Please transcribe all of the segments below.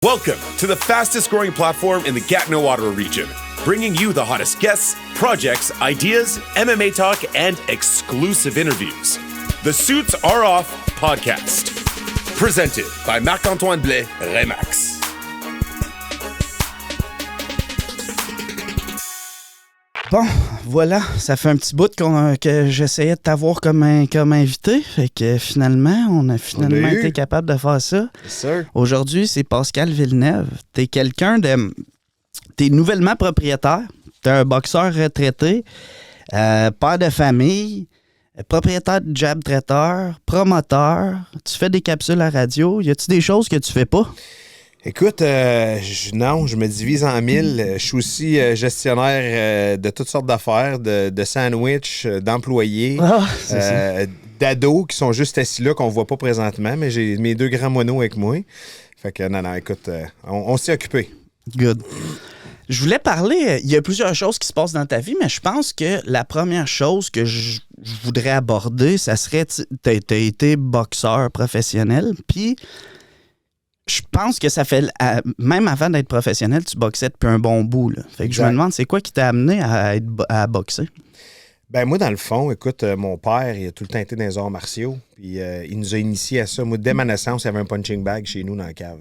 Welcome to the fastest growing platform in the Gatineau, Ottawa region, bringing you the hottest guests, projects, ideas, MMA talk, and exclusive interviews. The Suits Are Off podcast, presented by Marc-Antoine Blais, Remax. Bon, voilà, ça fait un petit bout que j'essayais de t'avoir comme invité. Fait que finalement, on a été capable de faire ça. Yes, sir. Aujourd'hui, c'est Pascal Villeneuve. T'es T'es nouvellement propriétaire. T'es un boxeur retraité, père de famille, propriétaire de Jab Traiteur, promoteur. Tu fais des capsules à radio. Y a-tu des choses que tu fais pas? Écoute, non, je me divise en mille. Je suis aussi gestionnaire de toutes sortes d'affaires, de sandwich, d'employés, d'ados qui sont juste assis là, qu'on voit pas présentement, mais j'ai mes deux grands moineaux avec moi. Fait que non, écoute, on s'est occupé. Good. Je voulais parler, il y a plusieurs choses qui se passent dans ta vie, mais je pense que la première chose que je voudrais aborder, ça serait, t'as été boxeur professionnel, puis je pense que ça fait, même avant d'être professionnel, tu boxais depuis un bon bout. Là. Fait que je me demande, c'est quoi qui t'a amené à boxer? Ben moi, dans le fond, écoute, mon père, il a tout le temps été dans les arts martiaux. Puis il nous a initiés à ça. Moi, dès ma naissance, il y avait un punching bag chez nous dans la cave.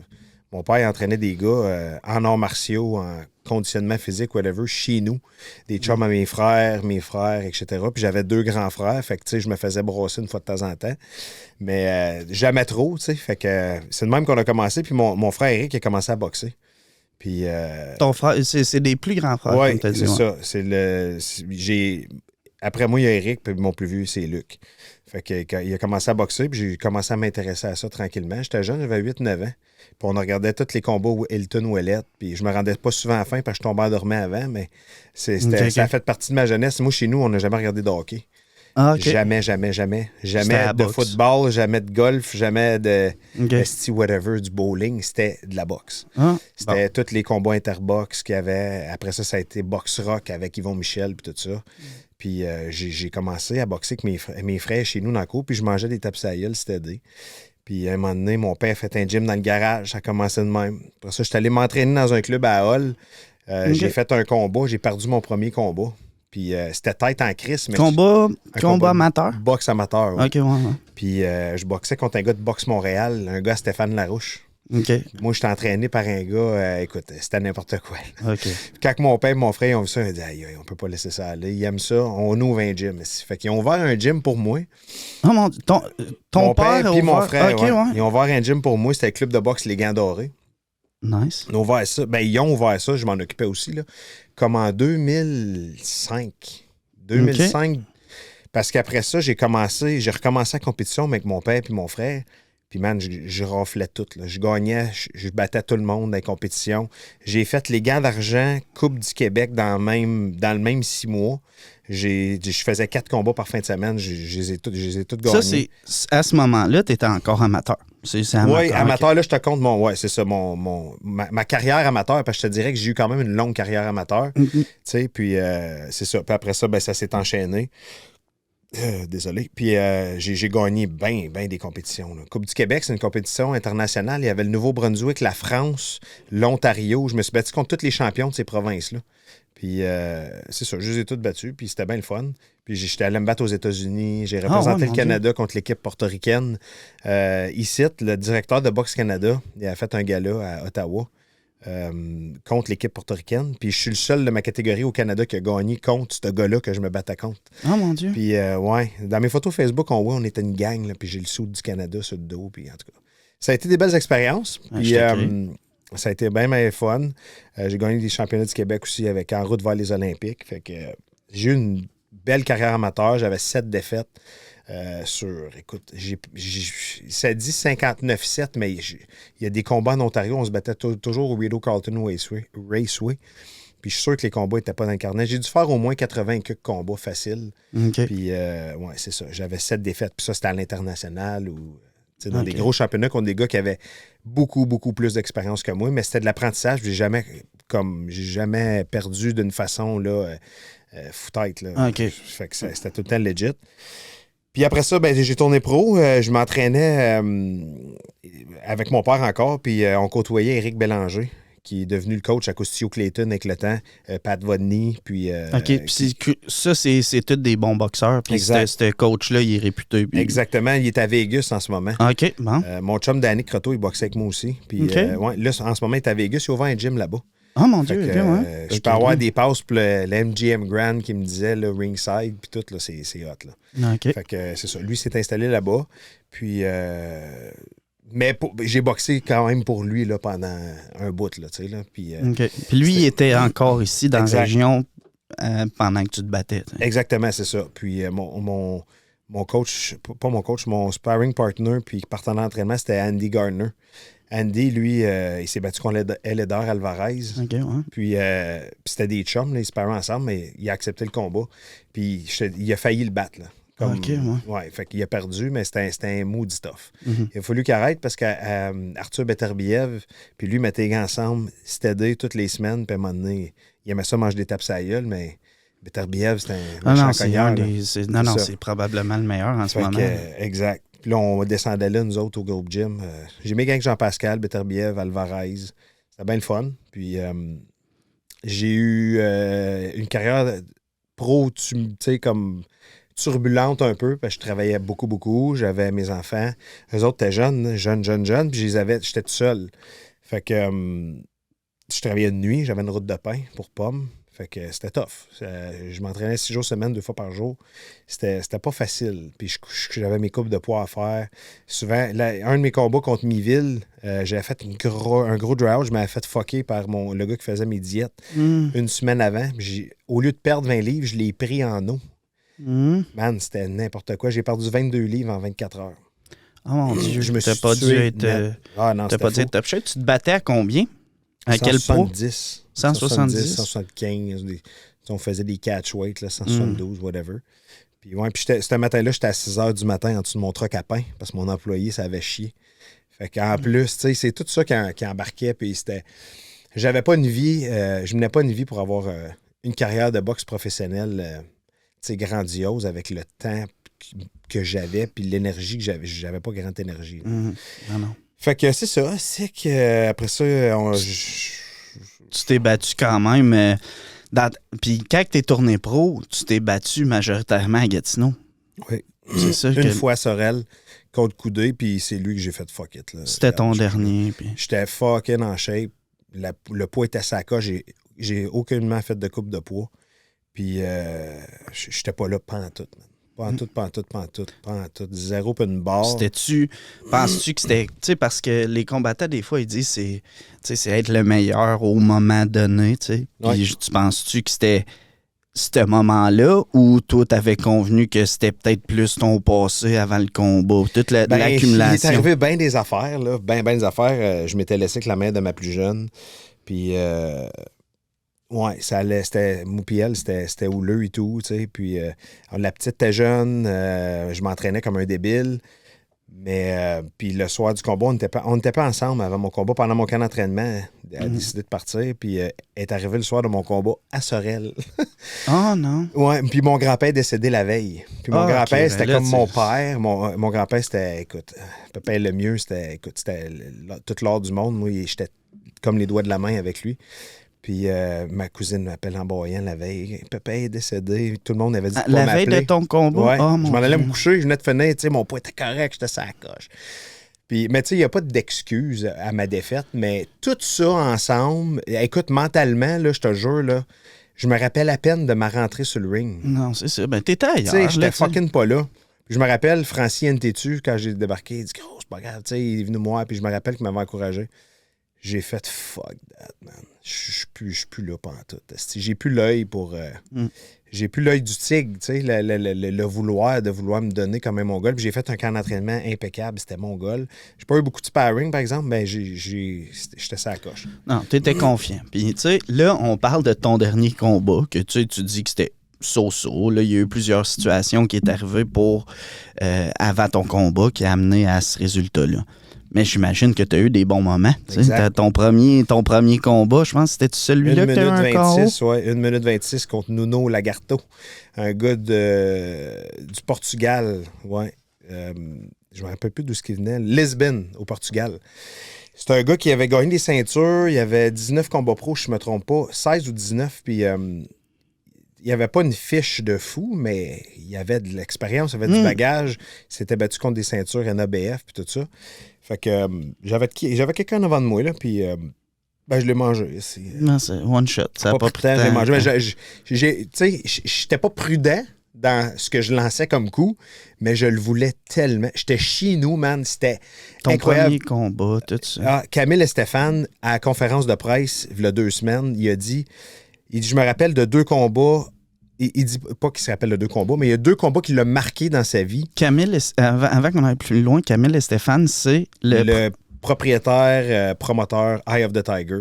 Mon père, il entraînait des gars en arts martiaux, en conditionnement physique, whatever, chez nous. Des chums à mes frères, etc. Puis j'avais deux grands frères. Fait que, tu sais, je me faisais brosser une fois de temps en temps. Mais jamais trop, tu sais. Fait que c'est de même qu'on a commencé. Puis mon frère Eric, il a commencé à boxer. Puis... Ton frère, c'est des plus grands frères, ouais, comme tu as dit. C'est ça. Après moi, il y a Eric, puis mon plus vieux, c'est Luc. Fait qu'il a commencé à boxer, puis j'ai commencé à m'intéresser à ça tranquillement. J'étais jeune, j'avais 8-9 ans. Puis on regardait tous les combats Hilton-Ouellette, puis je me rendais pas souvent à la fin parce que je tombais endormi avant, mais ça a fait partie de ma jeunesse. Moi, chez nous, on n'a jamais regardé de hockey. Ah, okay. Jamais de football, jamais de golf, jamais de whatever, du bowling. C'était de la boxe. C'était tous les combats interbox qu'il y avait. Après ça a été boxe rock avec Yvon Michel puis tout ça. Puis j'ai commencé à boxer avec mes frères chez nous dans le cour, puis je mangeais des tapes à gueule, c'était des. Puis à un moment donné, mon père a fait un gym dans le garage, ça a commencé de même. Après ça, j'étais allé m'entraîner dans un club à Hall. J'ai fait un combat, j'ai perdu mon premier combat. Puis c'était tête en crise. Combat amateur? Boxe amateur, oui. OK, ouais. Puis je boxais contre un gars de Boxe Montréal, un gars Stéphane Larouche. Okay. Moi, j'étais entraîné par un gars, écoute, c'était n'importe quoi. Okay. Quand mon père et mon frère ont vu ça, ils ont dit aïe, on peut pas laisser ça aller. Ils aiment ça, on ouvre un gym. Fait qu'ils ont ouvert un gym pour moi. Oh mon Dieu, ton père et mon frère, okay, ouais. Ils ont ouvert un gym pour moi, c'était le club de boxe Les Gants Dorés. Nice. Ils ont ouvert ça. Ben, ils ont ouvert ça, je m'en occupais aussi, là, comme en 2005. 2005, okay. Parce qu'après ça, j'ai recommencé la compétition avec mon père et mon frère. Puis, man, je raflais tout. Là. Je gagnais, je battais tout le monde dans les compétitions. J'ai fait les gants d'argent, Coupe du Québec dans le même 6 mois. Je faisais 4 combats par fin de semaine. Je les ai tous gagnés. Ça, à ce moment-là, tu étais encore amateur. C'est amateur. Oui, amateur, là, je te compte c'est ça, ma carrière amateur, parce que je te dirais que j'ai eu quand même une longue carrière amateur. Tu sais, puis c'est ça. Puis après ça, ben, ça s'est enchaîné. Désolé. Puis j'ai gagné bien des compétitions. Là. Coupe du Québec, c'est une compétition internationale. Il y avait le Nouveau-Brunswick, la France, l'Ontario. Je me suis battu contre tous les champions de ces provinces-là. Puis c'est ça, je les ai toutes battus. Puis c'était bien le fun. Puis j'étais allé me battre aux États-unis. J'ai représenté le Canada contre l'équipe portoricaine. Ici, le directeur de Boxe Canada, il a fait un gala à Ottawa. Contre l'équipe portoricaine. Puis je suis le seul de ma catégorie au Canada qui a gagné contre ce gars-là que je me battais contre. Oh mon Dieu. Puis ouais, dans mes photos Facebook, on était une gang, là, puis j'ai le sou du Canada sur le dos. Puis en tout cas, ça a été des belles expériences. Puis ça a été bien fun. J'ai gagné des championnats du Québec aussi en route vers les Olympiques. Fait que j'ai eu une belle carrière amateur. J'avais 7 défaites. Écoute, ça dit 59-7, mais il y a des combats en Ontario, on se battait toujours au Rideau Carlton Raceway. Puis je suis sûr que les combats n'étaient pas dans le carnet. J'ai dû faire au moins 80 combats faciles. Okay. Puis, ouais, c'est ça. J'avais 7 défaites. Puis ça, c'était à l'international ou dans des gros championnats contre des gars qui avaient beaucoup plus d'expérience que moi. Mais c'était de l'apprentissage. J'ai jamais perdu d'une façon là, foutaise. Là. Okay. Fait que c'était tout le temps legit. Puis après ça, ben, j'ai tourné pro. Je m'entraînais avec mon père encore, puis on côtoyait Éric Bélanger, qui est devenu le coach à Costio Clayton avec le temps, Pat Vodny, puis... OK, puis ça, c'est tous des bons boxeurs, puis ce coach-là, il est réputé. Puis... Exactement, il est à Vegas en ce moment. OK, bon. Mon chum Danny Croteau, il boxait avec moi aussi. Puis okay. Là, en ce moment, il est à Vegas, il a ouvert un gym là-bas. Oh mon Dieu, OK, ouais. Je peux avoir des passes pour le MGM Grand qui me disait, le ringside, puis tout, là, c'est hot, là. OK. Fait que c'est ça. Lui s'est installé là-bas, puis... Mais j'ai boxé quand même pour lui là, pendant un bout. Là, tu sais, là, puis lui, il était encore ici dans la région pendant que tu te battais. T'sais. Exactement, c'est ça. Puis mon coach, pas mon coach, mon sparring partner puis partenaire d'entraînement, c'était Andy Gardner. Andy, lui, il s'est battu contre Eléder Alvarez. OK, ouais. Puis c'était des chums, là, ils se parlaient ensemble, mais il a accepté le combat. Puis il a failli le battre. Là. OK, ouais, fait qu'il a perdu, mais c'était un maudit stuff. Mm-hmm. Il a fallu qu'il arrête parce qu'Arthur Beterbiev, puis lui, mettait les gants ensemble, s'était toutes les semaines, puis à un moment donné, il aimait ça manger des tapes à la gueule, mais Beterbiev, c'était un méchant cogneur. C'est probablement le meilleur en ce moment. Exact. Puis là, on descendait là, nous autres, au groupe gym. J'ai mis avec Jean-Pascal, Beterbiev, Alvarez. C'était bien le fun. Puis j'ai eu une carrière pro, tu sais, comme... turbulente un peu, parce que je travaillais beaucoup. J'avais mes enfants. Eux autres étaient jeunes, puis j'étais tout seul. Fait que je travaillais de nuit, j'avais une route de pain pour pommes. Fait que c'était tough. Je m'entraînais 6 jours semaine, 2 fois par jour. C'était pas facile. Puis j'avais mes coupes de poids à faire. Souvent, un de mes combats contre Miville, j'avais fait un gros dry-out. Je m'avais fait fucker par le gars qui faisait mes diètes une semaine avant. Au lieu de perdre 20 livres, je l'ai pris en eau. Man, c'était n'importe quoi. J'ai perdu 22 livres en 24 heures. Oh mon Dieu, je me suis pas dû être... t'as pas dû être top shape. Tu te battais à combien? À quel poids? 170. 175. On faisait des catch weight, là, 172, whatever. Puis ce matin-là, j'étais à 6 h du matin en dessous de mon truck à pain parce que mon employé, ça avait chié. Fait qu'en plus, tu sais, c'est tout ça qui embarquait. Puis c'était... J'avais pas une vie... je menais pas une vie pour avoir une carrière de boxe professionnelle... grandiose avec le temps que j'avais puis l'énergie que j'avais. J'avais pas grande énergie. Non. Fait que c'est ça. C'est que après ça, tu t'es battu quand même. Puis quand tu es tourné pro, tu t'es battu majoritairement à Gatineau. Oui. C'est ça une fois à Sorel, contre Coudé, puis c'est lui que j'ai fait fuck it. Là. C'était ton dernier. Puis... J'étais fucking en shape. Le poids était sacoche. J'ai aucunement fait de coupe de poids. Puis, j'étais pas là pantoute, man. Pantoute. Zéro peu une barre. Penses-tu que c'était... Tu sais, parce que les combattants, des fois, ils disent c'est être le meilleur au moment donné, tu sais. Puis, tu penses-tu que c'était ce moment-là ou toi, t'avais convenu que c'était peut-être plus ton passé avant le combat? Toute l'accumulation. Il est arrivé bien des affaires, là. Ben des affaires. Je m'étais laissé avec la mère de ma plus jeune. Puis... ouais, ça allait, c'était moupiel, c'était houleux et tout, tu sais. Puis la petite était jeune, je m'entraînais comme un débile. Mais puis le soir du combat, on n'était pas ensemble avant mon combat. Pendant mon camp d'entraînement, elle a décidé de partir. Puis elle est arrivée le soir de mon combat à Sorel. Oh non! Ouais, puis mon grand-père est décédé la veille. Puis mon grand-père, okay, c'était comme mon père. Mon grand-père, c'était, écoute, papa le mieux, c'était toute l'or du monde. Moi, j'étais comme les doigts de la main avec lui. Puis ma cousine m'appelle en broyant la veille. Papa est décédé. Tout le monde avait dit de pas la m'appeler. veille de ton combat? Ouais. Oh, je m'en allais me coucher, je venais de finir. Tu sais, mon poids était correct, j'étais sur la coche. Puis, mais tu sais, il n'y a pas d'excuse à ma défaite. Mais tout ça ensemble, écoute, mentalement, là, je te jure, là, je me rappelle à peine de ma rentrée sur le ring. Non, c'est ça. Ben, t'étais ailleurs. Tu sais, j'étais fucking pas là. Puis je me rappelle, Francis Ntétu, quand j'ai débarqué, il dit « Oh, c'est pas grave. » Tu sais, il est venu me voir. Puis je me rappelle qu'il m'avait encouragé. J'ai fait fuck that, man. Je suis plus là pantoute. J'ai plus l'œil pour. J'ai plus l'œil du tigre, tu sais, le vouloir me donner comme mon goal. Puis j'ai fait un camp d'entraînement impeccable, c'était mon goal. J'ai pas eu beaucoup de sparring, par exemple, mais j'étais ça à la coche. Non, t'étais confiant. Puis, tu sais, là, on parle de ton dernier combat, que tu dis que c'était so-so. Là, il y a eu plusieurs situations qui est arrivées avant ton combat qui a amené à ce résultat-là. Mais j'imagine que tu as eu des bons moments. Ton premier combat, je pense, c'était celui-là que tu as eu un KO? 1 minute 26 contre Nuno Lagarto, un gars du Portugal. Ouais. Je me rappelle plus d'où ce qu'il venait. Lisbonne, au Portugal. C'est un gars qui avait gagné des ceintures. Il avait 19 combats pro, je ne me trompe pas. 16 ou 19. Puis il n'y avait pas une fiche de fou, mais il y avait de l'expérience, il y avait du bagage. Il s'était battu contre des ceintures NABF puis tout ça. Fait que j'avais quelqu'un devant de moi, là, puis je l'ai mangé. Non, c'est one shot. Ça n'a pas pris de temps. J'ai mangé. Tu sais, j'étais pas prudent dans ce que je lançais comme coup, mais je le voulais tellement. J'étais chez nous, man. C'était incroyable. Ton premier combat, tout ça. Ah, Camille et Stéphane, à la conférence de presse, il y a 2 semaines, il dit, je me rappelle de 2 combats. Il dit pas qu'il se rappelle de 2 combats, mais il y a 2 combats qui l'ont marqué dans sa vie. Camille, avant qu'on aille plus loin, Camille et Stéphane, c'est le propriétaire, promoteur Eye of the Tiger,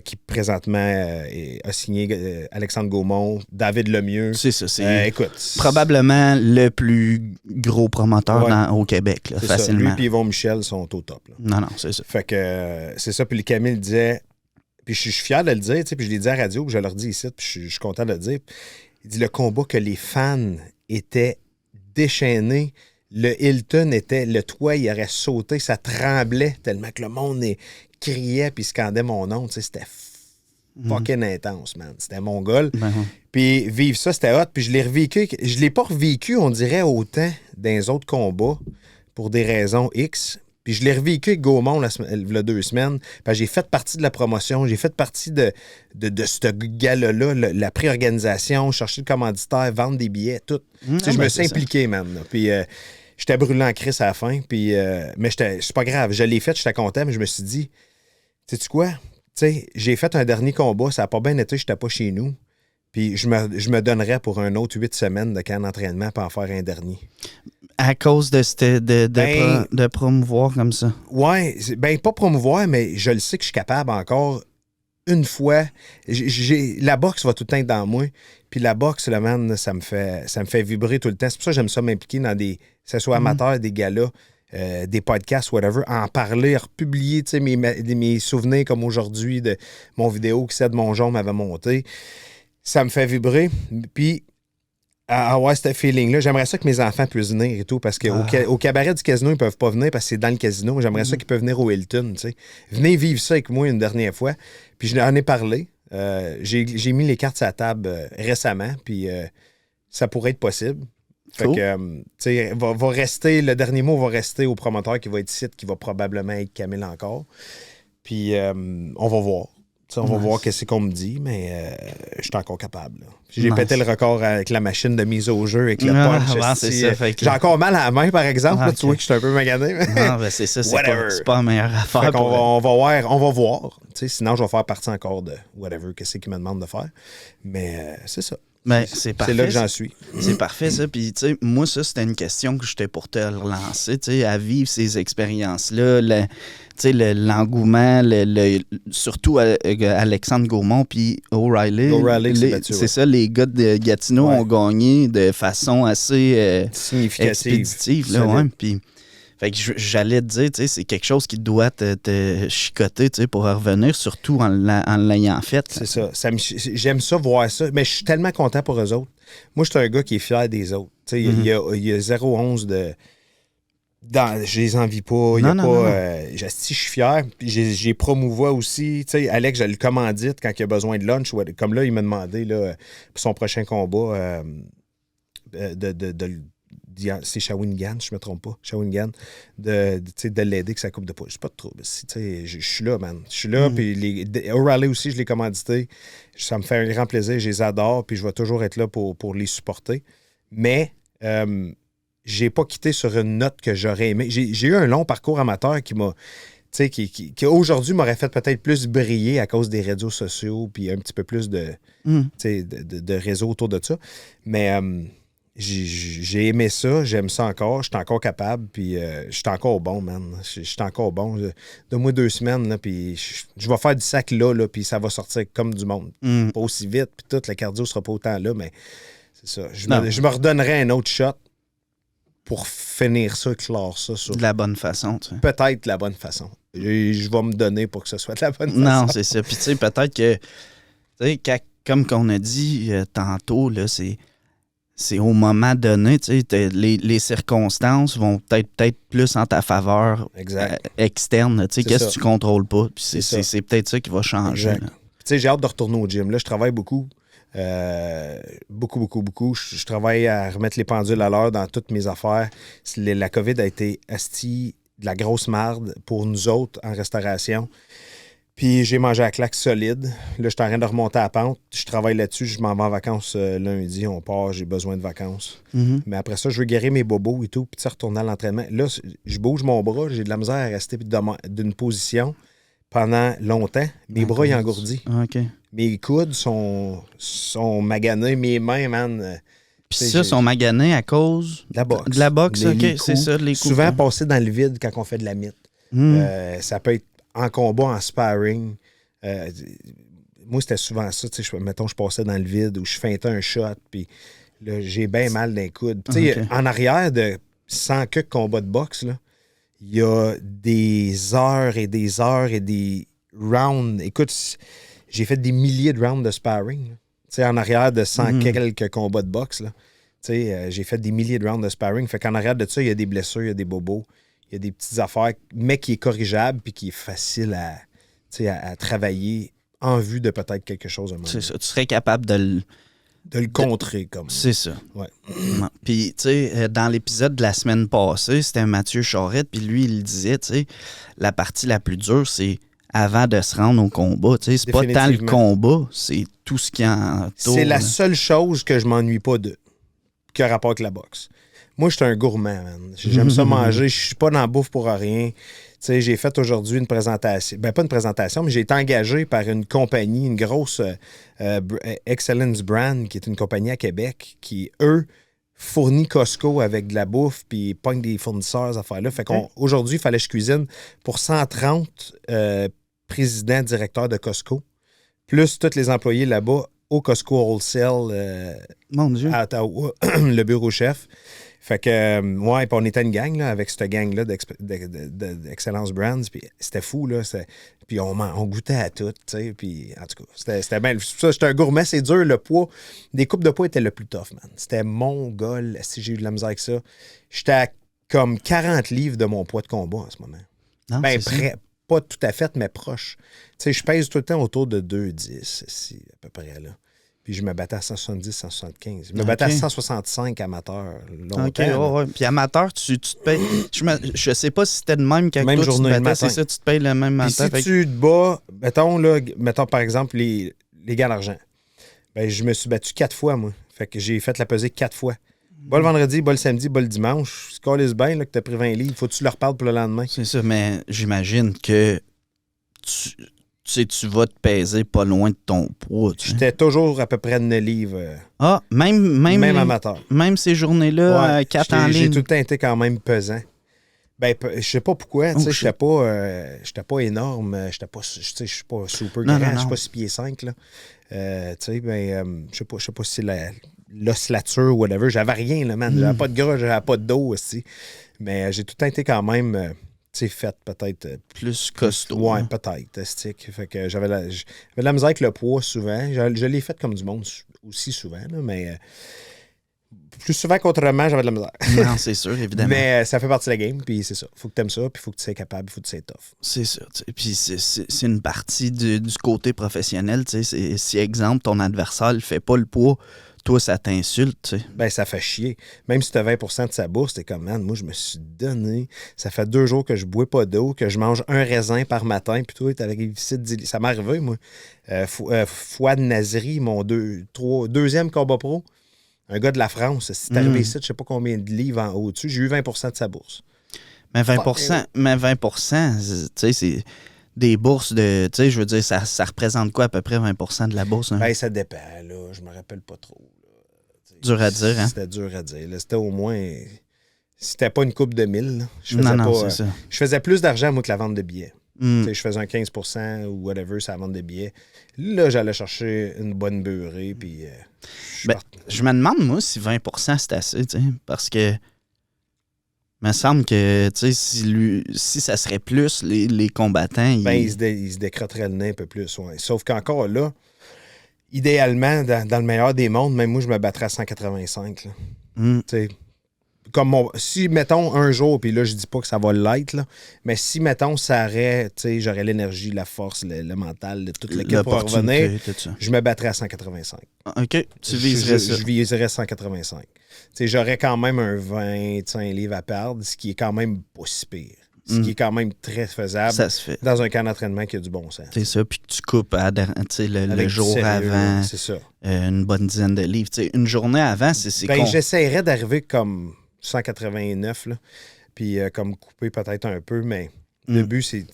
qui présentement a signé Alexandre Gaumont, David Lemieux. C'est ça, c'est écoute, probablement le plus gros promoteur au Québec, là, facilement. Ça. Lui et Yvon Michel sont au top. Là. Non, c'est ça. Fait que c'est ça, puis Camille disait, puis je suis fier de le dire, puis je l'ai dit à la radio, puis je leur dis ici, puis je suis content de le dire. Il dit le combat que les fans étaient déchaînés. Le Hilton était... Le toit, il aurait sauté. Ça tremblait tellement que le monde criait puis scandait mon nom. Tu sais, c'était fucking intense, man. C'était mongol. Puis vivre ça, c'était hot. Puis je l'ai revécu. Je l'ai pas revécu, on dirait, autant dans les autres combats pour des raisons X. Puis je l'ai revécu avec Gaumont il y a 2 semaines. J'ai fait partie de la promotion. J'ai fait partie de ce gala-là, la pré-organisation, chercher le commanditaire, vendre des billets, tout. Je me suis impliqué, man. Puis j'étais brûlant en crise à la fin. Puis, mais c'est pas grave. Je l'ai fait, j'étais content, mais je me suis dit, sais-tu quoi? J'ai fait un dernier combat, ça n'a pas bien été, j'étais pas chez nous. Puis je me donnerais pour un autre 8 semaines de camp d'entraînement pour en faire un dernier. À cause de promouvoir comme ça? Oui, pas promouvoir, mais je le sais que je suis capable encore une fois. La boxe va tout le temps être dans moi. Puis la boxe, le man, ça me fait vibrer tout le temps. C'est pour ça que j'aime ça m'impliquer dans que ce soit amateur, des galas, des podcasts, whatever, en parler, republier mes souvenirs comme aujourd'hui de mon vidéo que Ced Mongeon m'avait monté. Ça me fait vibrer. Puis ouais, ce feeling-là. J'aimerais ça que mes enfants puissent venir et tout, parce qu'au cabaret du casino, ils peuvent pas venir parce que c'est dans le casino. J'aimerais ça qu'ils peuvent venir au Hilton, tu sais. Venez vivre ça avec moi une dernière fois. Puis je n'en ai parlé. J'ai mis les cartes sur la table récemment, puis ça pourrait être possible. Fait que, tu sais, va rester, le dernier mot va rester au promoteur qui va être ici, qui va probablement être Camille encore. Puis on va voir. On va voir qu'est-ce qu'on me dit, mais je suis encore capable. Là. J'ai pété le record avec la machine de mise au jeu, avec le punch. J'ai encore mal à la main, par exemple. Là, tu vois que je suis un peu magané. Non, ben c'est ça, c'est pas la meilleure affaire. On va voir. Sinon, je vais faire partie encore de whatever, qu'est-ce qu'il me demande de faire. Mais c'est ça. Ben, c'est parfait. C'est là que j'en suis. C'est parfait, ça. Puis, tu sais, moi, ça, c'était une question que j'étais pour te relancer, tu sais, à vivre ces expériences-là, l'engouement, surtout Alexandre Gaumont puis O'Reilly. C'est ça, les gars de Gatineau ont gagné de façon assez expéditive. Là, ouais. Puis, fait que j'allais te dire, tu sais, c'est quelque chose qui doit te chicoter, tu sais, pour revenir, surtout en l'ayant fait. C'est ça. J'aime ça, voir ça. Mais je suis tellement content pour eux autres. Moi, je suis un gars qui est fier des autres. Tu sais, il y a 0,11 de... je les envie pas. Je suis fier. J'ai promouvois aussi. Tu sais, Alex, je le commandite quand il a besoin de lunch. Comme là, il m'a demandé là, pour son prochain combat c'est Shawinigan, je me trompe pas. Shawinigan, de l'aider que ça coupe de poids. C'est pas de trouble. Je suis là, man. Je suis là, puis O'Reilly aussi, je l'ai commandité. Ça me fait un grand plaisir. Je les adore, puis je vais toujours être là pour les supporter. Mais j'ai pas quitté sur une note que j'aurais aimé. J'ai eu un long parcours amateur qui m'a... qui aujourd'hui m'aurait fait peut-être plus briller à cause des réseaux sociaux, puis un petit peu plus de réseaux autour de ça. Mais... j'ai aimé ça, j'aime ça encore, je suis encore capable, puis je suis encore bon, man. Je suis encore bon. Donne-moi 2 semaines, là, puis je vais faire du sac là, puis ça va sortir comme du monde. Pas aussi vite, puis tout, le cardio sera pas autant là, mais c'est ça. Je me redonnerai un autre shot pour finir ça, clore ça sur De la bonne façon, tu sais. peut-être la bonne façon. Et je vais me donner pour que ce soit de la bonne façon. Non, c'est ça. Puis tu sais, peut-être que, tu sais, comme qu'on a dit tantôt, là, c'est au moment donné, tu sais, les circonstances vont peut-être plus en ta faveur Exact. externe, tu sais, C'est qu'est-ce ça. que tu contrôles pas. Puis C'est ça. c'est peut-être ça qui va changer. Exact. Là. Tu sais, j'ai hâte de retourner au gym. Là, je travaille beaucoup. Beaucoup. Je travaille à remettre les pendules à l'heure dans toutes mes affaires. La COVID a été de la grosse marde pour nous autres en restauration. Puis j'ai mangé à claque solide. Là, je suis en train de remonter à la pente. Je travaille là-dessus. Je m'en vais en vacances lundi. On part. J'ai besoin de vacances. Mhm. Mais après ça, je veux guérir mes bobos et tout. Puis tu sais, retourner à l'entraînement. Là, je bouge mon bras. J'ai de la misère à rester d'une position pendant longtemps. Mes bras, ils engourdis. OK. Mes coudes sont maganés. Mes mains, man. Puis ça, sont maganés à cause de la boxe. De la boxe, OK. Les C'est coups. ça, les coups. Souvent passer dans le vide quand on fait de la mythe. Ça peut être en combat, en sparring. Moi, c'était souvent ça. Mettons, je passais dans le vide ou je feintais un shot. Puis là, j'ai bien mal dans les coudes. Tu sais, en arrière de 100 queues de combat de boxe, là, il y a des heures et des rounds. Écoute, j'ai fait des milliers de rounds de sparring. Tu sais, en arrière de 100 quelques combats de boxe, là. Tu sais, j'ai fait des milliers de rounds de sparring. Fait qu'en arrière de ça, il y a des blessures, il y a des bobos, il y a des petites affaires, mais qui est corrigeable puis qui est facile à travailler en vue de peut-être quelque chose. C'est ça. Tu serais capable de le contrer comme. C'est ça. Ouais. Puis, tu sais, dans l'épisode de la semaine passée, c'était Mathieu Charette, puis lui, il disait, tu sais, la partie la plus dure, c'est avant de se rendre au combat. Tu sais, c'est pas tant le combat, c'est tout ce qui entoure. C'est la seule chose que je m'ennuie pas de, qui a rapport avec la boxe. Moi, je suis un gourmand, man. J'aime ça manger. Je suis pas dans la bouffe pour rien. Tu sais, j'ai fait aujourd'hui une présentation. Ben, pas une présentation, mais j'ai été engagé par une compagnie, une grosse Excellence Brand, qui est une compagnie à Québec, qui, eux, fournit Costco avec de la bouffe, puis pogne des fournisseurs, ces affaires-là. Fait qu'aujourd'hui, il fallait que je cuisine pour 130 présidents, directeurs de Costco, plus tous les employés là-bas au Costco Wholesale Mon Dieu. à Ottawa, le bureau chef. Fait que, ouais, puis on était une gang, là, avec cette gang-là d'Excellence Brands, puis c'était fou, là. Puis on goûtait à tout, tu sais, puis en tout cas, c'était bien. Ça, j'étais un gourmet, c'est dur, le poids. Des coupes de poids étaient le plus tough, man. C'était mongol, si j'ai eu de la misère avec ça. J'étais à comme 40 livres de mon poids de combat en ce moment. Non, Ben, pas tout à fait, mais proche. Tu sais, je pèse tout le temps autour de 2,10, si, à peu près, là. Puis je me battais à 170, 175. Je me battais à 165 amateur. Longtemps. Ouais. Puis amateur, tu te payes. Je sais pas si c'était le même quand même toi, journée, tu te battais, matin. c'est ça, tu te payes le même Puis matin. si tu te bats, mettons par exemple les gants d'argent. Ben, je me suis battu 4 fois, moi. Fait que j'ai fait la pesée 4 fois. Bas le vendredi, bas le samedi, bas le dimanche. Si tu colles bien là, que tu as pris 20 livres, faut que tu leur parles pour le lendemain. C'est ça, mais j'imagine que tu vas te peser pas loin de ton poids. Tu sais. J'étais toujours à peu près de 9 livres. Ah, même amateur. Même ces journées-là, 4 en ligne. J'ai tout le temps été quand même pesant. Ben, je sais pas pourquoi. Tu sais, j'étais pas énorme. Je suis pas super grand. Je suis pas 6 pieds 5. Là. Tu sais, ben, je sais pas si c'est l'ossature ou whatever. J'avais rien, là, man. J'avais pas de gras, j'avais pas de dos aussi. Mais j'ai tout le temps été quand même... tu sais, fait peut-être... plus costaud. Ouais, peut-être, stick. Fait que j'avais de la misère avec le poids souvent. Je l'ai fait comme du monde aussi souvent, là, mais plus souvent qu'autrement, j'avais de la misère. Non, c'est sûr, évidemment. Mais ça fait partie de la game, puis c'est ça. Faut que t'aimes ça, puis faut que tu sois capable, faut que tu sois tough. C'est ça. Puis c'est une partie du côté professionnel. Si, exemple, ton adversaire ne fait pas le poids, toi, ça t'insulte, tu sais. Ben, ça fait chier. Même si tu as 20% de sa bourse, t'es comme, man, moi, je me suis donné. Ça fait 2 jours que je bois pas d'eau, que je mange un raisin par matin, puis toi, t'es avec des ça m'est arrivé, moi. Fouad Nazri, mon deuxième combat pro, un gars de la France. C'est arrivé ici, je sais pas combien de livres au-dessus. J'ai eu 20% de sa bourse. Mais 20%, tu sais, c'est des bourses de... Tu sais, je veux dire, ça représente quoi à peu près 20% de la bourse? Hein? Ben, ça dépend, là. Je me rappelle pas trop. Dur à dire, hein? C'était dur à dire. Là. C'était au moins... C'était pas une coupe de 1000. Là. C'est ça. Je faisais plus d'argent, moi, que la vente de billets. Je faisais un 15% ou whatever sur la vente de billets. Là, j'allais chercher une bonne beurrée, puis... je me demande, moi, si 20% c'est assez, tu sais, parce que Il me semble que, tu sais, si ça serait plus, les combattants... Il se décrotterait le nez un peu plus, ouais. Sauf qu'encore là, idéalement, dans le meilleur des mondes, même moi, je me battrais à 185. Là. Tu sais, si, mettons, un jour, puis là, je dis pas que ça va l'être, là, mais si, mettons, ça aurait, tu sais, j'aurais l'énergie, la force, le mental, toute l'équipe pour revenir, je me battrais à 185. OK, tu viserais ça. Je viserais 185. Tu sais, j'aurais quand même un 25 livres à perdre, ce qui est quand même pas si pire. Ce qui est quand même très faisable ça se fait. dans un camp d'entraînement qui a du bon sens. C'est ça, puis que tu coupes le jour avant, c'est ça. Une bonne dizaine de livres. T'sais, une journée avant, c'est j'essaierais d'arriver comme 189, là, puis comme couper peut-être un peu, mais le but, c'est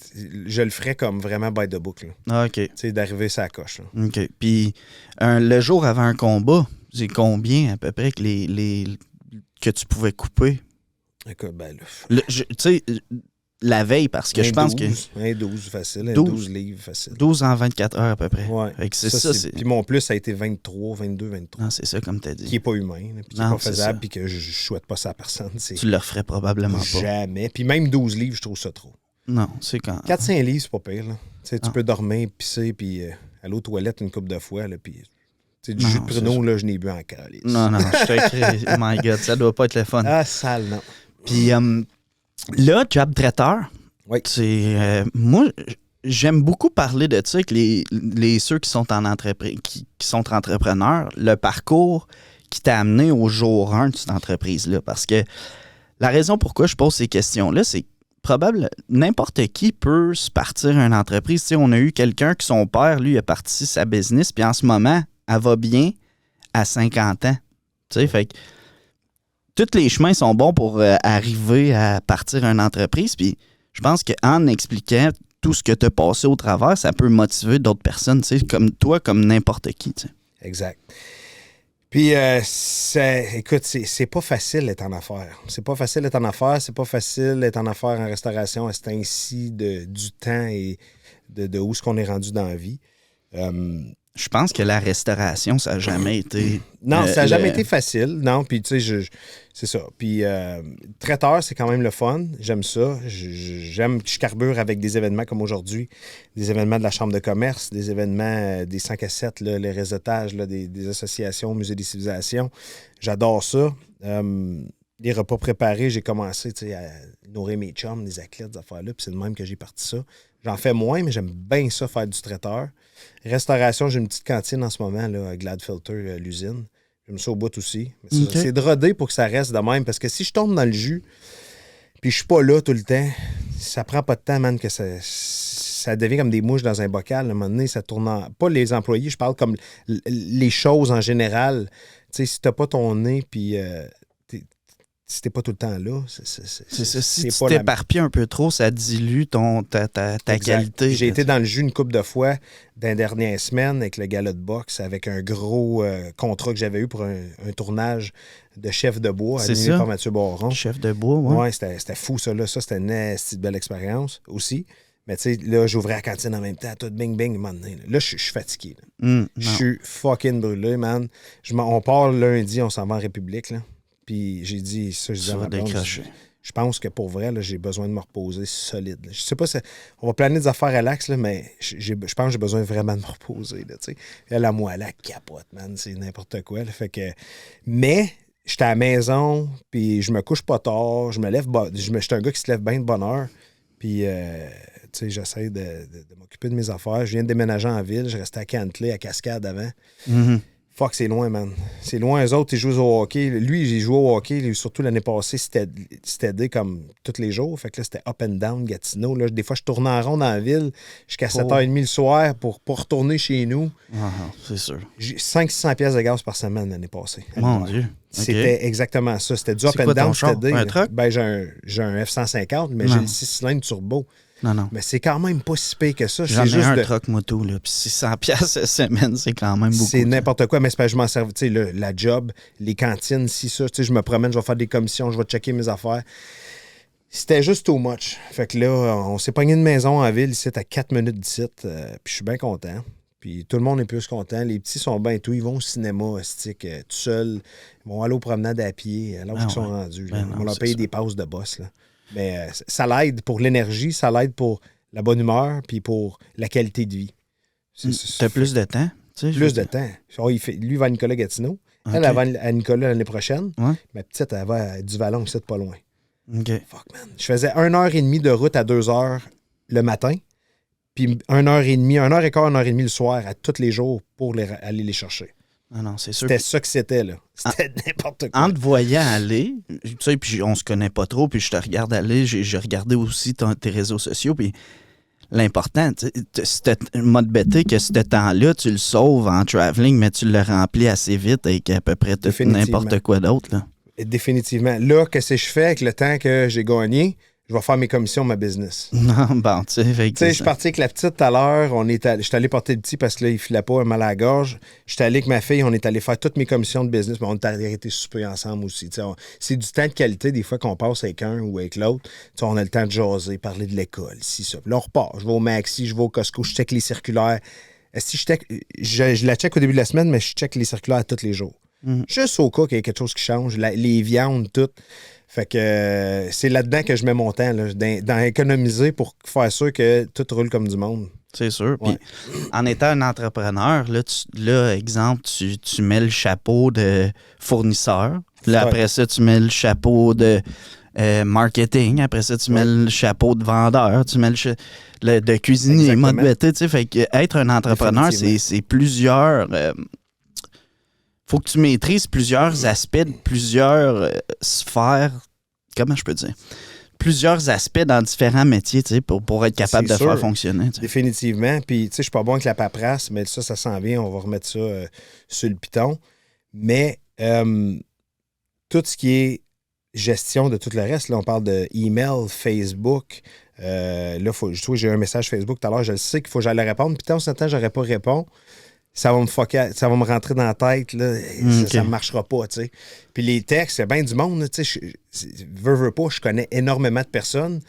je le ferais comme vraiment by the book. Là. Ah, OK. C'est d'arriver sur la coche. Là. OK. Puis le jour avant un combat, c'est combien à peu près que tu pouvais couper? Écoute, ben là... Tu sais... La veille, parce que je pense que... 12 facile, 12 livres facile. 12 en 24 heures à peu près. Ouais. C'est ça. Puis mon plus, ça a été 23, 22, 23. Non, c'est ça, comme tu as dit. Qui n'est pas humain, puis qui n'est pas faisable, puis que je ne souhaite pas ça à personne. Tu le referais probablement pas. Jamais. Puis même 12 livres, je trouve ça trop. Non, c'est quand... 4-5 livres, c'est pas pire. Là. Tu peux dormir, pisser, puis aller aux toilettes une couple de fois, là, puis... Du jus de pruneau, là, je n'ai bu en calice. Non, je t'écris. My God, ça doit pas être le fun. Ah, sale, non. Puis là, job traiteur... Oui. Moi, j'aime beaucoup parler de ça avec ceux qui sont en entreprise, qui sont entrepreneurs, le parcours qui t'a amené au jour 1 de cette entreprise-là. Parce que la raison pourquoi je pose ces questions-là, c'est probable n'importe qui peut se partir une entreprise. Tu sais, on a eu quelqu'un que son père, lui, a parti sa business, puis en ce moment, elle va bien à 50 ans. Tu sais, fait que tous les chemins sont bons pour arriver à partir une entreprise, puis je pense qu'en expliquant tout ce que tu as passé au travers, ça peut motiver d'autres personnes, tu sais, comme toi, comme n'importe qui. Tu sais. Exact. Puis, écoute, c'est pas facile d'être en affaires. C'est pas facile d'être en affaires, c'est pas facile d'être en affaires en restauration à ce temps-ci du temps et de où est-ce qu'on est rendu dans la vie. Je pense que la restauration, ça n'a jamais été... Non, ça n'a jamais été facile. Non, puis tu sais, c'est ça. Puis traiteur, c'est quand même le fun. J'aime ça. Je carbure avec des événements comme aujourd'hui, des événements de la Chambre de commerce, des événements des 5 à 7, là, les réseautages là, des associations, Musée des civilisations. J'adore ça. Les repas préparés, j'ai commencé à nourrir mes chums, les athlètes, ces affaires-là, puis c'est de même que j'ai parti ça. J'en fais moins, mais j'aime bien ça, faire du traiteur. Restauration, j'ai une petite cantine en ce moment, là, à Gladfilter, l'usine. J'aime ça au bout aussi. Mais c'est de roder pour que ça reste de même, parce que si je tombe dans le jus, puis je suis pas là tout le temps, ça prend pas de temps, man, que ça devient comme des mouches dans un bocal. À un moment donné, ça tourne pas les employés, je parle comme les choses en général. Tu sais, si t'as pas ton nez, puis... si t'es pas tout le temps là, c'est ça. Si tu t'éparpilles un peu trop, ça dilue ta qualité. J'ai été dans le jus une couple de fois dans les dernières semaines avec le gala de boxe, avec un gros contrat que j'avais eu pour un tournage de Chef de bois animé par Mathieu Baron. Chef de bois, oui. Ouais, c'était fou ça. Là. Ça, c'était une belle expérience aussi. Mais tu sais, là, j'ouvrais la cantine en même temps, tout bing-bing, là, je suis fatigué. Je suis fucking brûlé, man. On part lundi, on s'en va en République, là. Puis j'ai dit ça, je pense que pour vrai, là, j'ai besoin de me reposer solide. Là. Je sais pas si on va planer des affaires à l'axe, là, mais je pense que j'ai besoin vraiment de me reposer. Là, elle, à moi, elle capote, man. C'est n'importe quoi. Là, fait que... Mais j'étais à la maison, puis je me couche pas tard, je me lève. J'étais un gars qui se lève bien de bonne heure. Puis j'essaie de m'occuper de mes affaires. Je viens de déménager en ville, je restais à Cantley, à Cascade avant. Mm-hmm. Fuck, c'est loin, man. C'est loin. Eux autres, ils jouent au hockey. Lui, j'ai joué au hockey. Surtout l'année passée, c'était comme tous les jours. Fait que là, c'était up and down, Gatineau. Là, des fois, je tournais en rond dans la ville jusqu'à 7h30 le soir pour retourner chez nous. C'est sûr. J'ai 500-600 pièces de gaz par semaine l'année passée. Mon Dieu. C'était exactement ça. C'était du up and down. C'était un truck? Ben, j'ai un F-150, mais j'ai le 6 cylindres turbo. Non. Mais c'est quand même pas si pire que ça. J'en ai un truck moto, là. Puis 600 pièces semaine, c'est quand même beaucoup. C'est n'importe quoi, mais c'est pas je m'en serve. Tu sais, la job, les cantines, si ça, tu sais, je me promène, je vais faire des commissions, je vais checker mes affaires. C'était juste too much. Fait que là, on s'est pogné une maison en ville, ici, à 4 minutes d'ici. Puis je suis bien content. Puis tout le monde est plus content. Les petits sont bien tout. Ils vont au cinéma, tout seuls. Ils vont aller aux promenades à pied, alors qu'ils sont rendus. Là. On leur paye des passes de boss. Là. Mais ça l'aide pour l'énergie, ça l'aide pour la bonne humeur, puis pour la qualité de vie. T'as plus de temps? Plus de temps. Lui va à Nicolas Gatineau. Okay. Elle va à Nicolas l'année prochaine. Ouais. Ma petite, elle va à Duvalon, c'est pas loin. OK. Fuck, man. Je faisais 1h30 de route à 2h le matin, puis 1h30, 1h15, 1h30 le soir, à tous les jours pour aller les chercher. Ah non, c'est sûr. C'était ça que c'était, là. C'était n'importe quoi. En te voyant aller, tu sais, puis on se connaît pas trop, puis je te regarde aller, j'ai regardé aussi tes réseaux sociaux, puis l'important, m'a bêté que ce temps-là, tu le sauves en traveling, mais tu le remplis assez vite avec à peu près n'importe quoi d'autre. Là. Définitivement. Là, qu'est-ce que je fais avec le temps que j'ai gagné? Je vais faire mes commissions, ma business. Non, bon, tu sais. Je suis parti avec la petite tout à l'heure. Je suis allé porter le petit parce que là, il filait pas, un mal à la gorge. Je suis allé avec ma fille, on est allé faire toutes mes commissions de business, mais on est arrêté souper ensemble aussi. C'est du temps de qualité, des fois, qu'on passe avec un ou avec l'autre. On a le temps de jaser, parler de l'école, si ça. Puis là, on repart. Je vais au Maxi, je vais au Costco, je check les circulaires. Je la check au début de la semaine, mais je check les circulaires tous les jours. Juste au cas qu'il y ait quelque chose qui change, les viandes, tout. Fait que c'est là-dedans que je mets mon temps, là, dans économiser pour faire sûr que tout roule comme du monde. C'est sûr. Puis en étant un entrepreneur, exemple, tu mets le chapeau de fournisseur. Là, après ça, tu mets le chapeau de marketing. Après ça, tu mets le chapeau de vendeur. Tu mets de cuisinier, mode bêté. Fait que être un entrepreneur, c'est plusieurs... faut que tu maîtrises plusieurs aspects de plusieurs sphères, comment je peux dire, plusieurs aspects dans différents métiers, tu sais, pour être capable de faire fonctionner. Tu sais. Définitivement. Puis, tu sais, je suis pas bon avec la paperasse, mais ça s'en vient. On va remettre ça sur le piton. Mais tout ce qui est gestion de tout le reste, là, on parle de email, Facebook. Là, j'ai eu un message Facebook tout à l'heure, je le sais qu'il faut que j'aille répondre. Puis, tant ce temps, j'aurais pas répondu. Ça va me rentrer dans la tête, là. Ça ne marchera pas, tu sais. Puis les textes, c'est bien du monde, tu sais. Veux pas, je connais énormément de personnes.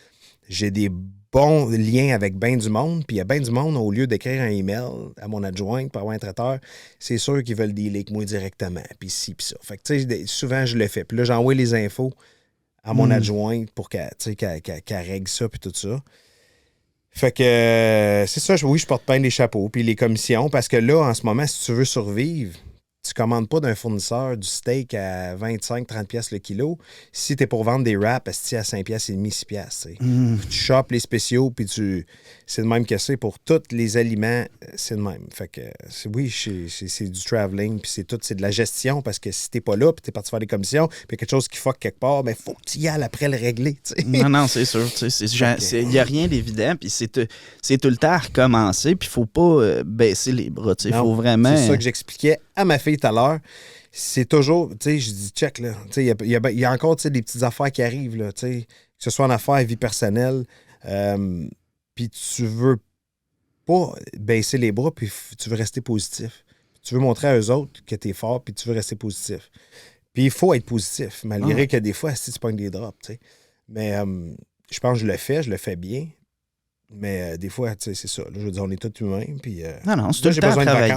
J'ai des bons liens avec bien du monde. Puis il y a bien du monde, au lieu d'écrire un email à mon adjoint pour avoir un traiteur, c'est sûr qu'ils veulent dealer avec moi directement. Puis ci, puis ça. Fait que, tu sais, souvent, je le fais. Puis là, j'envoie les infos à mon adjoint pour qu'elle règle ça, puis tout ça. Fait que c'est ça, oui, je porte bien les chapeaux, puis les commissions, parce que là, en ce moment, si tu veux survivre, tu commandes pas d'un fournisseur du steak à 25-30$ le kilo. Si t'es pour vendre des wraps, à 5,5$, 6$. Tu chopes les spéciaux, puis c'est le même que c'est. Pour tous les aliments, c'est le même. Fait que oui, c'est du traveling, puis c'est de la gestion, parce que si t'es pas là, puis t'es parti faire des commissions, puis quelque chose qui fuck quelque part, ben faut que tu y ailles après le régler. T'sais. Non, c'est sûr. Il n'y a rien d'évident, puis c'est tout le temps à recommencer, puis il faut pas baisser les bras. Il faut vraiment... C'est ça que j'expliquais à ma fille tout à l'heure. C'est toujours, tu sais, je dis check, là. Tu sais, il y a encore, tu sais, des petites affaires qui arrivent, là, tu sais, que ce soit en affaires, vie personnelle. Puis tu veux pas baisser les bras, puis tu veux rester positif. Tu veux montrer à eux autres que t'es fort, puis tu veux rester positif. Puis il faut être positif, malgré que des fois, si tu pognes des drops, tu sais. Mais je pense que je le fais bien. Mais des fois, tu sais, c'est ça. Là, je veux dire, on est tous humains. Puis, non, c'est tout le temps à travailler.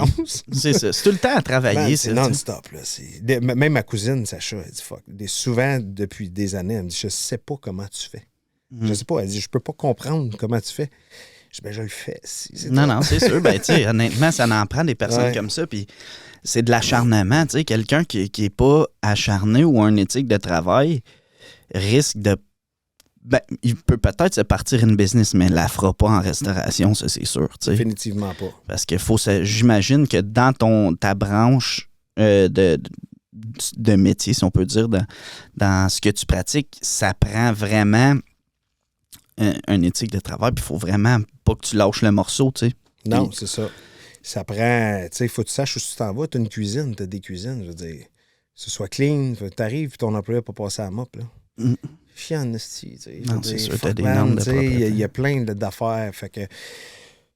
C'est ça. C'est tout le temps à travailler. C'est non-stop. Là. Même ma cousine, Sacha, elle dit fuck. Souvent, depuis des années, elle me dit je sais pas comment tu fais. Je sais pas. Elle dit je peux pas comprendre comment tu fais. Je dis je le fais. Non, c'est sûr. Ben, tu sais, honnêtement, ça en prend des personnes comme ça. Puis c'est de l'acharnement. Tu sais, quelqu'un qui est pas acharné ou un éthique de travail risque de. Ben, il peut peut-être se partir une business, mais il ne la fera pas en restauration, ça, c'est sûr. T'sais. Définitivement pas. Parce que j'imagine que dans ta branche de métier, si on peut dire, dans ce que tu pratiques, ça prend vraiment un éthique de travail. Puis il faut vraiment pas que tu lâches le morceau, tu sais. Non, c'est ça. Ça prend, tu sais, il faut que tu saches où tu t'en vas. Tu as une cuisine, tu as des cuisines, je veux dire. Que ce soit clean, tu arrives, puis ton employé peut passer à la mop, là. Chiant, tu sais. Non, c'est sûr, t'as des normes de propreté. Il y a plein d'affaires. Fait que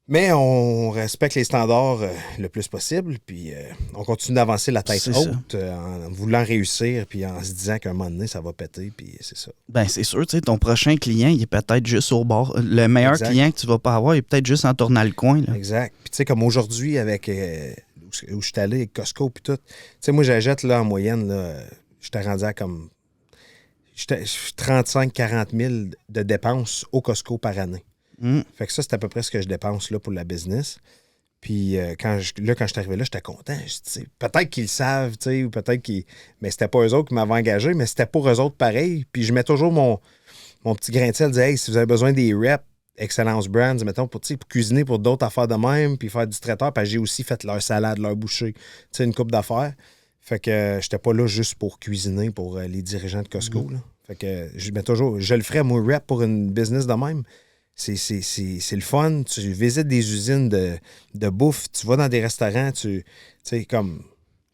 Mais on respecte les standards le plus possible, puis on continue d'avancer la tête haute en voulant réussir, puis en se disant qu'à un moment donné, ça va péter, puis c'est ça. Ben c'est sûr, tu sais, ton prochain client, il est peut-être juste au bord. Le meilleur client que tu vas pas avoir, il est peut-être juste en tournant le coin. Là. Exact. Puis tu sais, comme aujourd'hui, avec où je suis allé, avec Costco, puis tout, tu sais, moi, j'achète là, en moyenne, là, j'étais rendu à comme 35-40 000 de dépenses au Costco par année. Fait que ça, c'est à peu près ce que je dépense là, pour la business. Puis quand je suis arrivé là, j'étais content. Peut-être qu'ils le savent, ou peut-être qu'ils... Mais c'était pas eux autres qui m'avaient engagé, mais c'était pour eux autres pareil. Puis je mets toujours mon petit grain de sel, dire, hey, si vous avez besoin des reps, Excellence Brands, mettons, pour cuisiner pour d'autres affaires de même, puis faire du traiteur, puis j'ai aussi fait leur salade, leur bouchée, une coupe d'affaires. Fait que j'étais pas là juste pour cuisiner pour les dirigeants de Costco. Là. Fait que je mets toujours... Je le ferais, moi, rep pour une business de même. C'est le fun. Tu visites des usines de bouffe, tu vas dans des restaurants, tu sais, comme...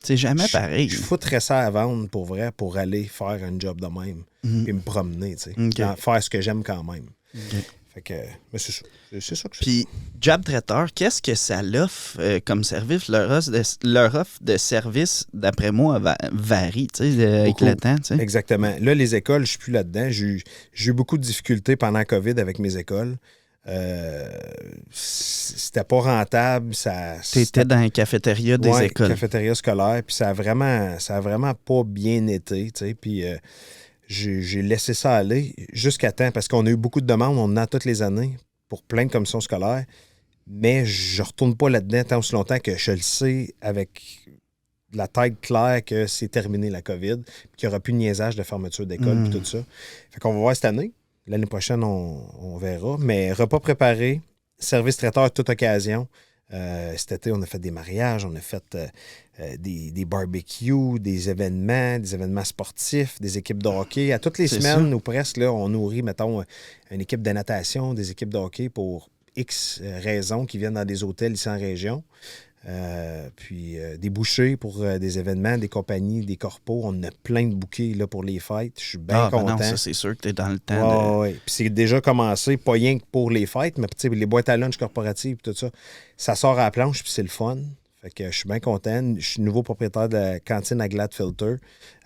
C'est jamais pareil. Je foutrais ça à vendre pour vrai, pour aller faire un job de même, puis me promener, tu sais, faire ce que j'aime quand même. Fait que, mais c'est ça. C'est ça que je fais. Puis, Job Traiteur, qu'est-ce que ça l'offre comme service? Leur offre de service, d'après moi, varie, tu sais, avec le temps, tu sais. Exactement. Là, les écoles, je suis plus là-dedans. J'ai eu beaucoup de difficultés pendant la COVID avec mes écoles. C'était pas rentable. T'étais dans la cafétéria des écoles. Cafétéria scolaire. Puis ça a vraiment pas bien été, tu sais. Puis j'ai laissé ça aller jusqu'à temps, parce qu'on a eu beaucoup de demandes, on en a toutes les années pour plein de commissions scolaires, mais je retourne pas là-dedans tant aussi longtemps que je le sais avec la tête claire que c'est terminé la COVID, puis qu'il n'y aura plus de niaisage de fermeture d'école puis tout ça. Fait qu'on va voir cette année. L'année prochaine, on verra. Mais repas préparé, service traiteur toute occasion. Cet été, on a fait des mariages, on a fait des barbecues, des événements sportifs, des équipes de hockey. À toutes les semaines, ou presque, là, on nourrit, mettons, une équipe de natation, des équipes de hockey pour X raisons qui viennent dans des hôtels ici en région. Puis des bouchées pour des événements, des compagnies, des corpos. On a plein de bouquets là, pour les fêtes. Je suis bien content. Non, ça, c'est sûr que tu es dans le temps. Oui. Puis c'est déjà commencé, pas rien que pour les fêtes, mais les boîtes à lunch corporatives, tout ça, ça sort à la planche, puis c'est le fun. Fait que je suis bien content. Je suis nouveau propriétaire de la cantine à Gladfilter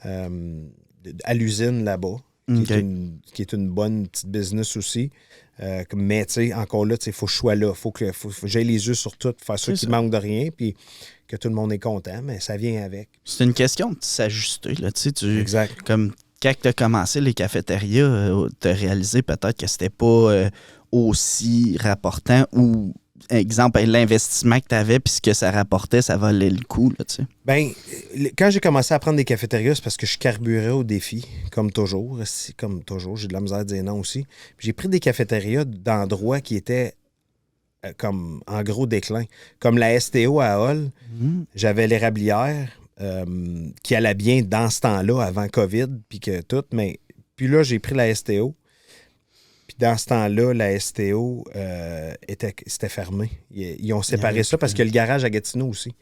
à l'usine là-bas, qui est une bonne petite business aussi. Mais, tu sais, encore là, il faut que je sois là. Faut que j'aie les yeux sur tout, faire sûr qu'il manque de rien, puis que tout le monde est content, mais ça vient avec. C'est une question de s'ajuster, là. Exact. Comme quand tu as commencé les cafétérias, tu as réalisé peut-être que c'était pas aussi rapportant ou, exemple, l'investissement que tu avais puis ce que ça rapportait, ça valait le coup, là, tu sais. Bien, quand j'ai commencé à prendre des cafétérias, c'est parce que je carburais au défi, comme toujours. J'ai de la misère à dire non aussi. Puis j'ai pris des cafétérias d'endroits qui étaient comme en gros déclin. Comme la STO à Hall, j'avais l'érablière qui allait bien dans ce temps-là, avant COVID, puis que tout. Mais puis là, j'ai pris la STO. Puis dans ce temps-là, la STO c'était fermé. Ils ont séparé ça parce qu'il y a le garage à Gatineau aussi.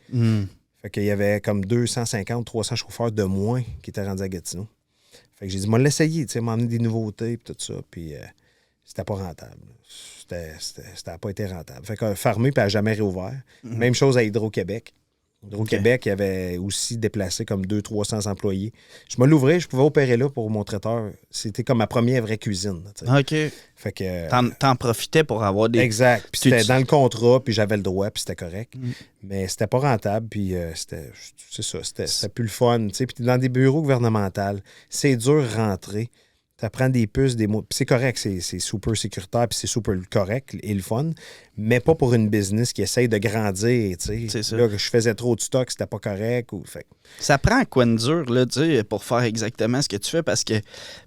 Fait qu'il y avait comme 250-300 chauffeurs de moins qui étaient rendus à Gatineau. Fait que j'ai dit, moi, l'essayer, tu sais, m'emmener des nouveautés, puis tout ça. Puis c'était pas rentable. C'était pas été rentable. Fait que fermé, puis elle n'a jamais réouvert. Même chose à Hydro-Québec. Hydro-Québec, il avait aussi déplacé comme 200-300 employés. Je me l'ouvrais, je pouvais opérer là pour mon traiteur. C'était comme ma première vraie cuisine. OK. Fait que, t'en profitais pour avoir des... Exact. Puis c'était dans le contrat, puis j'avais le droit, puis c'était correct. Mais c'était pas rentable, puis c'était plus le fun. Puis dans des bureaux gouvernementaux, c'est dur de rentrer. Ça prend des puces, des mots. Puis c'est correct, c'est super sécuritaire, puis c'est super correct et le fun, mais pas pour une business qui essaye de grandir. C'est ça. Là, je faisais trop de stock, c'était pas correct. Fait. Ça prend quoi de dur là, pour faire exactement ce que tu fais, parce que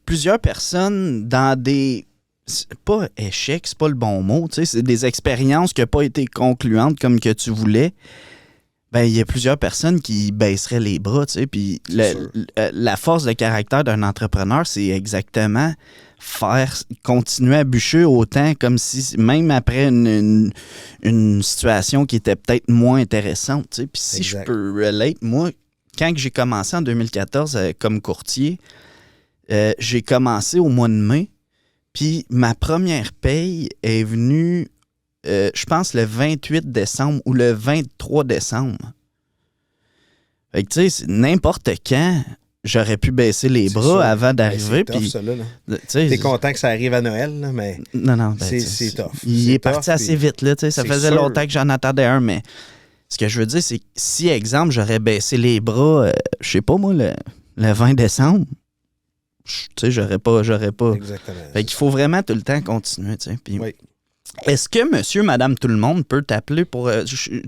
plusieurs personnes dans des... pas échecs, c'est pas le bon mot, c'est des expériences qui n'ont pas été concluantes comme que tu voulais. Ben, il y a plusieurs personnes qui baisseraient les bras, tu sais, puis la force de caractère d'un entrepreneur, c'est exactement continuer à bûcher autant comme si, même après une situation qui était peut-être moins intéressante, tu sais. Puis si je peux relate, moi, quand j'ai commencé en 2014 comme courtier, j'ai commencé au mois de mai, puis ma première paye est venue je pense, le 28 décembre ou le 23 décembre. Fait que, tu sais, n'importe quand, j'aurais pu baisser les bras ça. avant d'arriver. C'est tough, Puis, ça, là. tu sais, T'es content que ça arrive à Noël, là, mais non, ben, c'est tough. Il C'est est parti tough, assez puis vite, là, tu sais. Ça c'est faisait sûr. longtemps que j'en attendais un, mais ce que je veux dire, c'est que si, exemple, j'aurais baissé les bras, je sais pas moi, le 20 décembre, tu sais, j'aurais pas. Exactement. Fait qu'il faut vraiment tout le temps continuer, tu sais. Puis, Oui. est-ce que monsieur, madame, tout le monde peut t'appeler pour.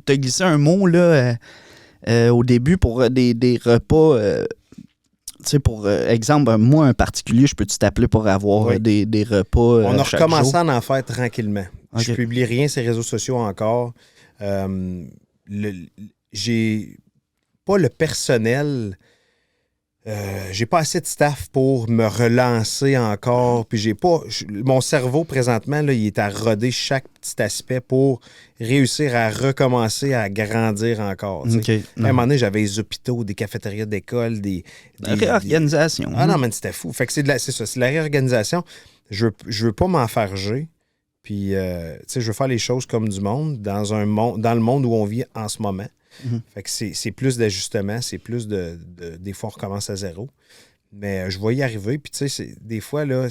T'as glissé un mot, là, au début pour des repas. Tu sais, pour exemple, moi, un particulier, je peux-tu t'appeler pour avoir Oui. des repas On a chaque recommencé jour? à en faire tranquillement. Ok. Je publie rien sur les réseaux sociaux encore. J'ai pas le personnel. J'ai pas assez de staff pour me relancer encore. Puis j'ai pas. Mon cerveau, présentement, là, il est à roder chaque petit aspect pour réussir à recommencer à grandir encore. Tu sais. OK. À un moment donné, j'avais des hôpitaux, des cafétérias d'école, des Réorganisation. Ah non, mais c'était fou. Fait que c'est ça, c'est de la réorganisation. Je veux pas m'enfarger. Puis, tu sais, je veux faire les choses comme du monde, dans le monde où on vit en ce moment. Mhm. Fait que c'est plus d'ajustement, c'est plus des fois, on recommence à zéro. Mais je vais y arriver. Puis, tu sais, des fois, là,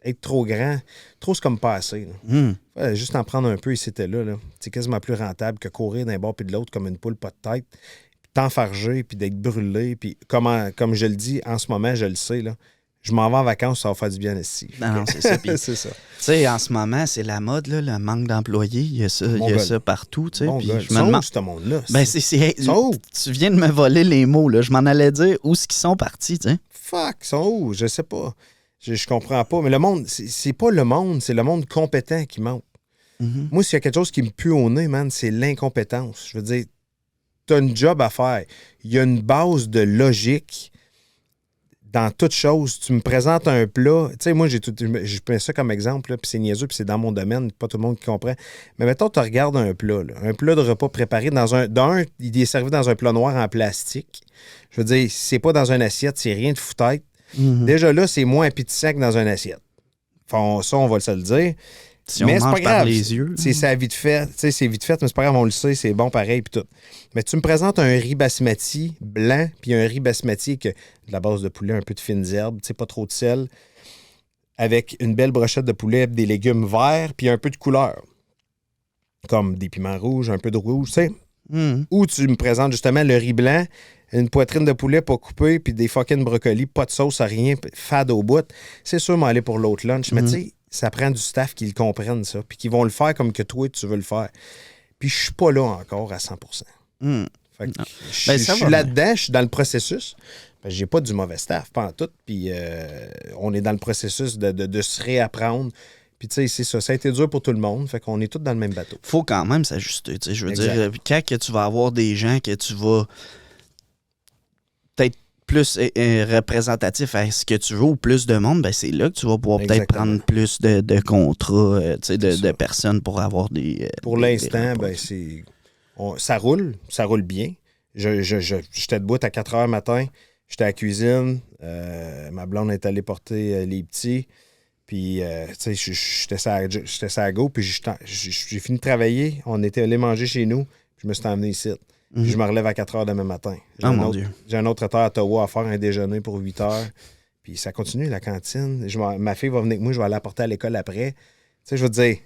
être trop grand, trop, c'est comme pas assez. Là. Hum. Juste en prendre un peu ici et là. C'est quasiment plus rentable que courir d'un bord puis de l'autre comme une poule pas de tête. Puis t'enfarger, puis d'être brûlé. Puis, comme je le dis en ce moment, je le sais, là. Je m'en vais en vacances, ça va faire du bien ici. Non, c'est ça. Puis, c'est ça. tu sais, en ce moment, c'est la mode, là, le manque d'employés. Il y a ça partout. Tu sais, Bon puis gars, je ils me sont demande. où, ce monde-là? Ben, Ils sont où? tu viens de me voler les mots. Là. Je m'en allais dire où est-ce qu'ils sont partis. Tu sais. Fuck, ils sont où? Je sais pas. Je comprends pas. Mais le monde, c'est pas le monde, c'est le monde compétent qui manque. Mhm. Moi, s'il y a quelque chose qui me pue au nez, man, c'est l'incompétence. Je veux dire, t'as une job à faire. Il y a une base de logique dans toute chose. Tu me présentes un plat. Tu sais, moi, je prends ça comme exemple, là, puis c'est niaiseux, puis c'est dans mon domaine, pas tout le monde qui comprend. Mais mettons, tu regardes un plat, là, un plat de repas préparé il est servi dans un plat noir en plastique. Je veux dire, c'est pas dans une assiette, c'est rien de foutaise. Mhm. Déjà là, c'est moins appétissant que dans une assiette. Ça, on va se le dire. Si on Mais c'est mange pas par grave. les yeux. C'est vite fait. Tu sais, c'est vite fait, mais c'est pas grave, on le sait, c'est bon pareil puis tout. Mais tu me présentes un riz basmati blanc, puis un riz basmati avec de la base de poulet, un peu de fines herbes, tu sais, pas trop de sel, avec une belle brochette de poulet, des légumes verts, puis un peu de couleur. Comme des piments rouges, un peu de rouge, tu sais. Mhm. Ou tu me présentes justement le riz blanc, une poitrine de poulet pas coupée, puis des fucking brocolis, pas de sauce, rien, fade au bout. C'est sûr m'aller pour l'autre lunch, mais tu sais, ça prend du staff qui le comprennent, ça, puis qui vont le faire comme que toi, tu veux le faire. Puis je suis pas là encore à 100%. Mhm. Fait que je Ben, ça suis va là-dedans, je suis dans le processus. Ben, j'ai pas du mauvais staff, pas en tout, puis on est dans le processus de se réapprendre. Puis, tu sais, c'est ça. Ça a été dur pour tout le monde. Fait qu'on est tous dans le même bateau. Faut quand même s'ajuster. Tu sais, je veux Exact. dire, quand que tu vas avoir des gens que tu vas peut-être plus représentatif à ce que tu veux ou plus de monde, ben c'est là que tu vas pouvoir peut-être Exactement. prendre plus de contrats, tu sais, C'est ça. de personnes pour avoir des. Pour des l'instant, repas. ben ça roule bien. J'étais debout à 4 h matin, j'étais à la cuisine, ma blonde est allée porter les petits, puis tu sais, j'étais sur la go, puis j'ai fini de travailler, on était allé manger chez nous, puis je me suis emmené ici. Puis je me relève à 4 h demain matin. Oh mon Dieu. J'ai un autre traiteur à Ottawa à faire un déjeuner pour 8 h. Puis ça continue, la cantine. Ma fille va venir avec moi, je vais la porter à l'école après. Tu sais, je veux dire,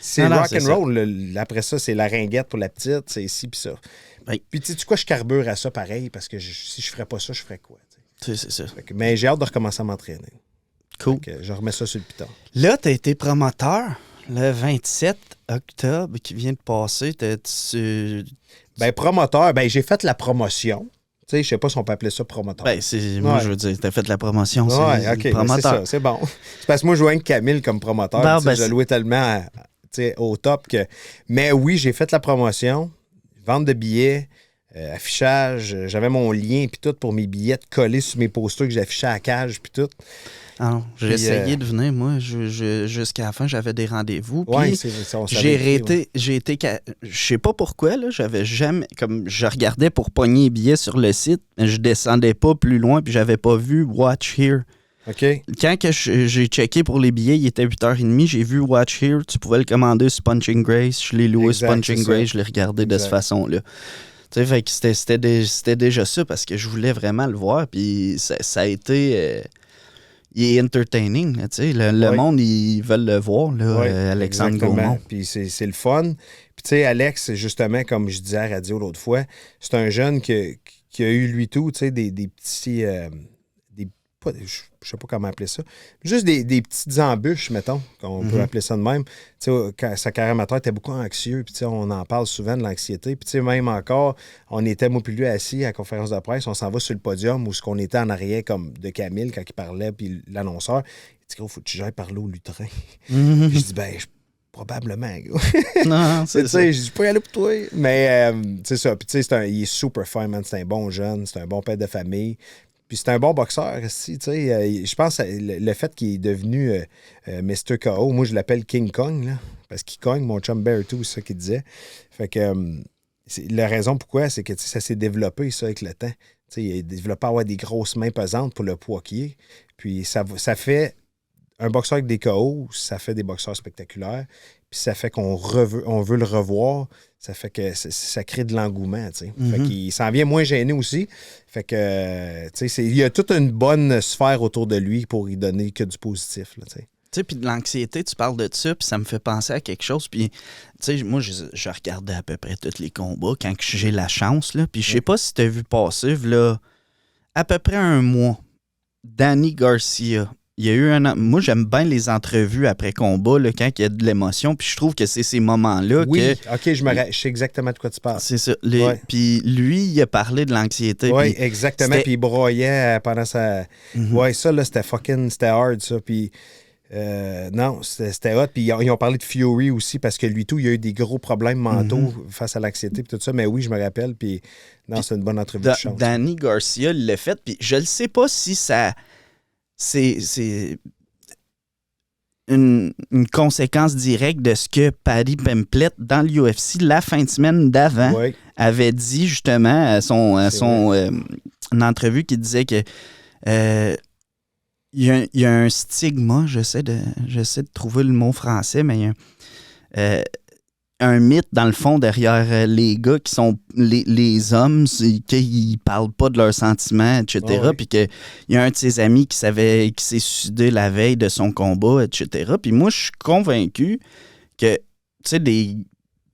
c'est Non, rock c'est and roll. Après ça, c'est la ringuette pour la petite, c'est ici puis ça. Oui. Puis tu sais quoi, je carbure à ça pareil, parce que si je ferais pas ça, je ferais quoi? Tu sais? Tu sais, c'est ça. Mais j'ai hâte de recommencer à m'entraîner. Cool. Fait que je remets ça sur le piton. Là, tu as été promoteur le 27 octobre qui vient de passer. Ben, promoteur, ben j'ai fait la promotion. Tu sais, je sais pas si on peut appeler ça promoteur. Ben, moi, Ouais. je veux dire, tu as fait la promotion. Ouais, c'est OK, ben, promoteur. c'est ça, c'est bon. C'est parce que moi, je jouais avec Camille comme promoteur. Ben, Tu sais, ben, je c'est- louais tellement au top que... Mais oui, j'ai fait la promotion, vente de billets, affichage, j'avais mon lien puis tout pour mes billets collés sur mes posters que j'affichais à la cage puis tout. Ah non, j'ai Puis, essayé de venir, moi, jusqu'à la fin, j'avais des rendez-vous. Puis Ouais, c'est ça, on savait j'ai écrit, ouais. je sais pas pourquoi, là, j'avais jamais, comme je regardais pour pogner les billets sur le site, mais je descendais pas plus loin, puis j'avais pas vu Watch Here. OK. Quand que j'ai checké pour les billets, il était 8h30. J'ai vu Watch Here. Tu pouvais le commander sur Punching Grace. Je l'ai loué sur Punching Grace. Je l'ai regardé de cette façon-là. Tu sais, fait que c'était déjà ça parce que je voulais vraiment le voir. Puis ça a été... il est entertaining. Tu sais, le monde, ils veulent le voir, là, Alexandre Gaumont. Puis c'est le fun. Puis tu sais, Alex, justement, comme je disais à la radio l'autre fois, c'est un jeune qui a eu, lui tout, tu sais, des petits... je sais pas comment appeler ça. Juste des petites embûches, mettons, qu'on peut appeler ça de même. Tu sais, quand sa carrière amateur était beaucoup anxieux, puis tu sais, on en parle souvent de l'anxiété. Puis tu sais, même encore, on était, moi puis lui, assis à la conférence de presse, on s'en va sur le podium où ce qu'on était en arrière comme de Camille quand il parlait, puis l'annonceur, il dit, gros, faut que tu gères par là au lutrin. Puis je dis, ben, probablement, gars. Non, c'est ça. Je dis, je peux y aller pour toi. Mais, c'est ça. Puis, tu sais, il est super fine, man. C'est un bon jeune, c'est un bon père de famille. Puis, c'est un bon boxeur aussi, tu sais. Je pense que le fait qu'il est devenu Mr. KO, moi, je l'appelle King Kong, là. Parce qu'il cogne, mon chum Bear tout, c'est ça qu'il disait. Fait que, la raison pourquoi, c'est que ça s'est développé, ça, avec le temps. Tu sais, il a développé à avoir des grosses mains pesantes pour le poids qu'il est. Puis, ça fait... Un boxeur avec des KO, ça fait des boxeurs spectaculaires. Puis ça fait qu'on veut le revoir. Ça fait que ça crée de l'engouement, tu sais. Fait qu'il s'en vient moins gêné aussi. Fait que, tu sais, il y a toute une bonne sphère autour de lui pour y donner que du positif, là, tu sais. Tu sais, puis de l'anxiété, tu parles de ça, puis ça me fait penser à quelque chose. Puis, tu sais, moi, je regardais à peu près tous les combats quand j'ai la chance, là. Puis je sais pas si tu as vu passer, là, à peu près un mois, Danny Garcia. Il y a eu moi, j'aime bien les entrevues après combat, là, quand il y a de l'émotion, puis je trouve que c'est ces moments-là oui, que... OK, je sais exactement de quoi tu parles. C'est ça. Puis lui, il a parlé de l'anxiété. Oui, exactement, puis il broyait pendant sa... Ouais, ça, là, c'était hard, ça, puis... non, c'était hot. Puis ils ont parlé de Fury aussi parce que lui tout, il a eu des gros problèmes mentaux face à l'anxiété et tout ça. Mais oui, je me rappelle. Puis non, c'est une bonne entrevue de chance. Danny Garcia l'a fait. Puis je ne sais pas si ça... C'est une conséquence directe de ce que Paddy Pimblett, dans l'UFC, la fin de semaine d'avant, avait dit justement à son une entrevue qui disait que il y a un stigma, j'essaie de trouver le mot français, mais il y a un mythe, dans le fond, derrière les gars qui sont les hommes, qu'ils parlent pas de leurs sentiments, etc. Puis qu'il y a un de ses amis qui s'est suicidé la veille de son combat, etc. Puis moi, je suis convaincu que, tu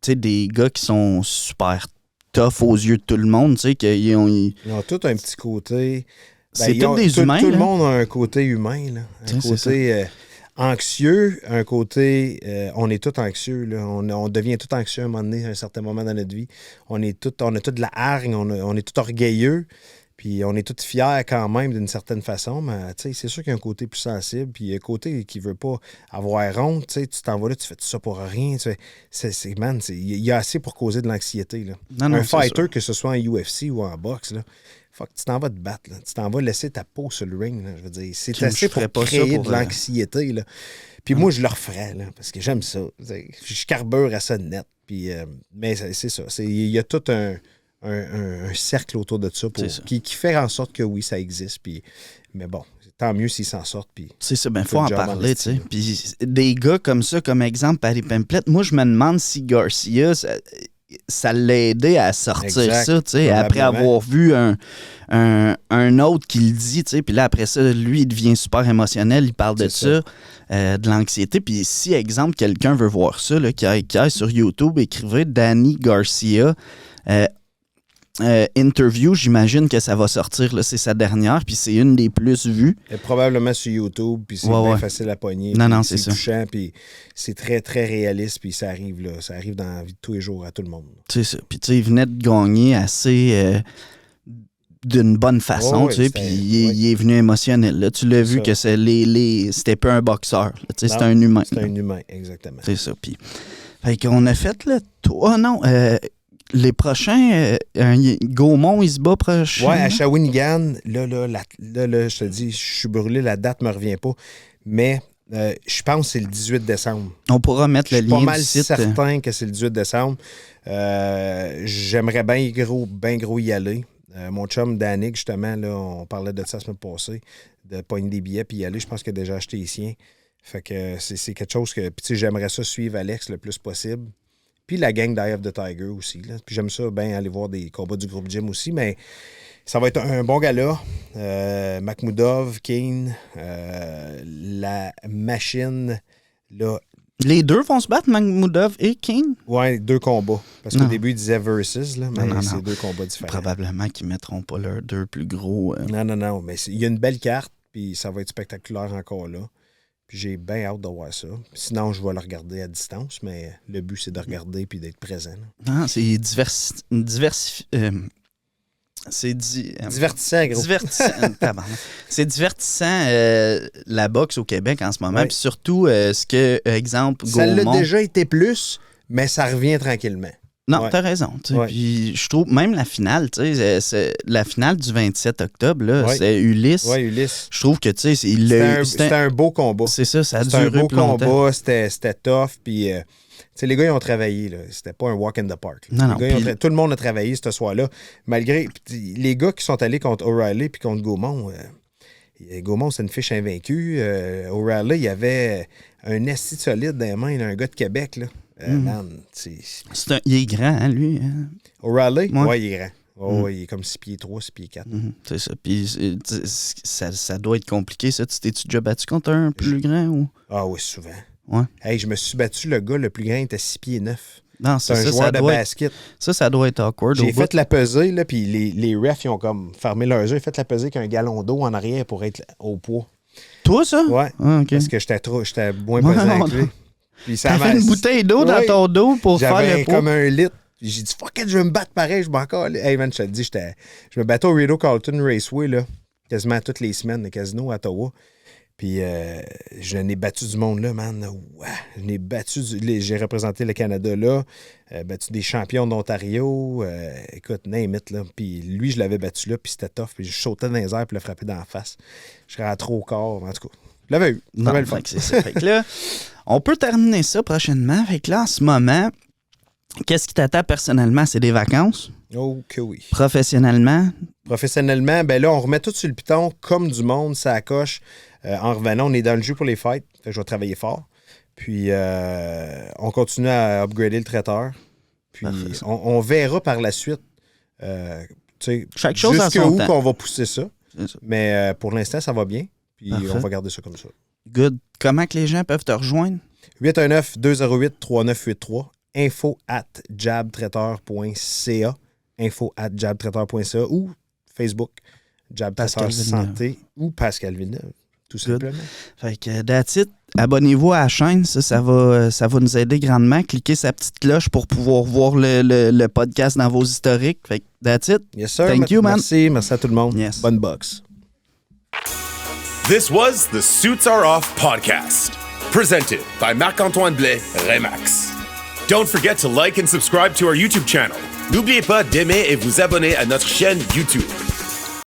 sais, des gars qui sont super tough aux yeux de tout le monde, tu sais, qu'ils ont... Ils ont tous un petit côté... C'est tous des humains. Tout le monde a un côté humain, là. Un côté anxieux, un côté... on est tous anxieux, là. On devient tous anxieux à un moment donné, à un certain moment dans notre vie. On a tous de la hargne, on est tous orgueilleux, puis on est tous fiers quand même d'une certaine façon, mais tu sais, c'est sûr qu'il y a un côté plus sensible, puis il y a un côté qui veut pas avoir honte, tu sais, tu t'en vas là, tu fais tout ça pour rien, tu sais, man, il y a assez pour causer de l'anxiété, là. Un fighter, que ce soit en UFC ou en boxe, là, fuck, tu t'en vas te battre, là. Tu t'en vas laisser ta peau sur le ring, là. Je veux dire, c'est assez pour créer de l'anxiété, là. Puis moi, je le referais, là, parce que j'aime ça. Je carbure à ça net. Puis, mais c'est ça. Il y a tout un cercle autour de ça, qui fait en sorte que oui, ça existe. Puis, mais bon, tant mieux s'ils s'en sortent. Puis, c'est ça, ben faut en parler, tu sais. Puis des gars comme ça, comme exemple, Paddy Pimblett, moi, je me demande si Garcia... ça l'a aidé à sortir ça, tu sais, après avoir vu un autre qui le dit, tu sais, puis là, après ça, lui, il devient super émotionnel, il parle de ça, de l'anxiété, puis si, exemple, quelqu'un veut voir ça, là, qui aille sur YouTube, écrivez Danny Garcia, interview, j'imagine que ça va sortir, là, c'est sa dernière, puis c'est une des plus vues. Et probablement sur YouTube, puis c'est bien facile à pogner. Non, c'est ça. Touchant, puis c'est très, très réaliste, puis ça arrive dans la vie de tous les jours à tout le monde. C'est ça. Puis tu sais, il venait de gagner assez d'une bonne façon, tu sais, puis il est venu émotionnel. Là. Tu l'as vu que c'était pas un boxeur, tu sais, c'était un humain. C'est un humain, exactement. C'est ça. Puis, fait qu'on a fait le tour. Oh non, les prochains, Gaumont, il se bat prochain. Ouais, à Shawinigan, là, je te dis, je suis brûlé, la date me revient pas. Mais je pense que c'est le 18 décembre. On pourra mettre le lien du site. Je suis pas mal certain que c'est le 18 décembre. J'aimerais bien gros y aller. Mon chum Danick, justement, là, on parlait de ça la semaine passée, de pogner des billets puis y aller. Je pense qu'il a déjà acheté les siens. Fait que c'est quelque chose que... Puis tu sais, j'aimerais ça suivre Alex le plus possible. Puis la gang d'Eye of the Tiger aussi. Là. Puis j'aime ça bien aller voir des combats du groupe Gym aussi, mais ça va être un bon gala. Makhmoudov, Kane, la machine, là... Les deux vont se battre, Makhmoudov et King? Ouais, 2 combats. Parce qu'au début, ils disaient versus, là, mais non. c'est 2 combats différents. Probablement qu'ils ne mettront pas leurs 2 plus gros. Non, mais il y a une belle carte, puis ça va être spectaculaire encore là. Puis j'ai bien hâte de voir ça. Sinon, je vais le regarder à distance, mais le but, c'est de regarder puis d'être présent. Ah, c'est c'est divertissant, gros. C'est divertissant la boxe au Québec en ce moment. Ouais. Puis surtout, ce que, exemple, Ça l'a Gaumont... déjà été plus, mais ça revient tranquillement. Non, Ouais. t'as raison. Ouais. Puis je trouve, même la finale, c'est la finale du 27 octobre, là, Ouais. c'est Ulysse. Ouais, Ulysse. Je trouve que, tu sais, C'était un beau combat. C'est ça, ça a C'était un duré beau plus longtemps. combat, c'était tough, puis... tu sais, les gars, ils ont travaillé, là. C'était pas un walk in the park. Là. Non, Les gars, puis- tout le monde a travaillé ce soir-là. Malgré... Les gars qui sont allés contre O'Reilly puis contre Gaumont, Gaumont, c'est une fiche invaincue. O'Reilly, il y avait un esti solide dans les mains, là, un gars de Québec, là. Man, Il est grand, hein, lui. Hein? O'Reilly? Ouais. Ouais, il est grand. Oh, il est comme 6 pieds 3, 6 pieds 4. C'est ça. Puis ça doit être compliqué, ça. Tu t'es-tu déjà battu contre un plus grand ou... Ah oui, souvent. Ouais. Hey, je me suis battu, le gars le plus grand était 6 pieds 9. Non, C'est c'est un ça, joueur ça de doit être, basket. ça doit être awkward. J'ai au bout. fait la pesée, là, puis les refs, ils ont comme fermé leurs yeux. J'ai fait la pesée avec un gallon d'eau en arrière pour être au poids. Toi, ça? Ouais. Ah, OK. Parce que j'étais moins Ouais, pesé non, avec lui. Puis ça T'avais une bouteille d'eau dans Ouais. ton dos pour faire J'avais le pot? comme 1 litre. Puis j'ai dit, fuck it, je vais me battre pareil. Je m'en encore. Hey man, je te dis, je me battais au Rideau Carlton Raceway, là, quasiment toutes les semaines, le casino à Ottawa. Puis je n'ai battu du monde là, man. Ouais. Je n'ai battu j'ai représenté le Canada là, battu des champions d'Ontario. Écoute, name it, là. Puis lui, je l'avais battu là, puis c'était tough. Puis je sautais dans les airs, puis le frappais dans la face. Je rentrais au corps, en tout cas. Je l'avais eu. Non, J'avais le fait fun. que c'est ça. Fait que là, on peut terminer ça prochainement. Fait que là, en ce moment, qu'est-ce qui t'attend personnellement? C'est des vacances? Oh que oui. Professionnellement? Professionnellement, ben là, on remet tout sur le piton comme du monde, ça coche. En revenant, on est dans le jeu pour les fêtes. Fait que je vais travailler fort. Puis, on continue à upgrader le traiteur. Puis, on verra par la suite Chaque chose en son jusqu'où temps. qu'on va pousser ça. C'est ça. Mais pour l'instant, ça va bien. Puis, Parfait. on va garder ça comme ça. Good. Comment que les gens peuvent te rejoindre? 819-208-3983. info@jabtraiteur.ca. info@jabtraiteur.ca ou Facebook, Jab Pascal Traiteur Villeneuve. Santé ou Pascal Villeneuve, tout Good. simplement. Fait que that's it. Abonnez-vous à la chaîne, ça va nous aider grandement. Cliquez sa petite cloche pour pouvoir voir le podcast dans vos historiques. Fait que that's it. Yes, sir. Thank you, man. Merci à tout le monde. Yes. Bonne boxe. This was the Suits Are Off podcast, presented by Marc-Antoine Blais, Remax. Don't forget to like and subscribe to our YouTube channel. N'oubliez pas d'aimer et vous abonner à notre chaîne YouTube.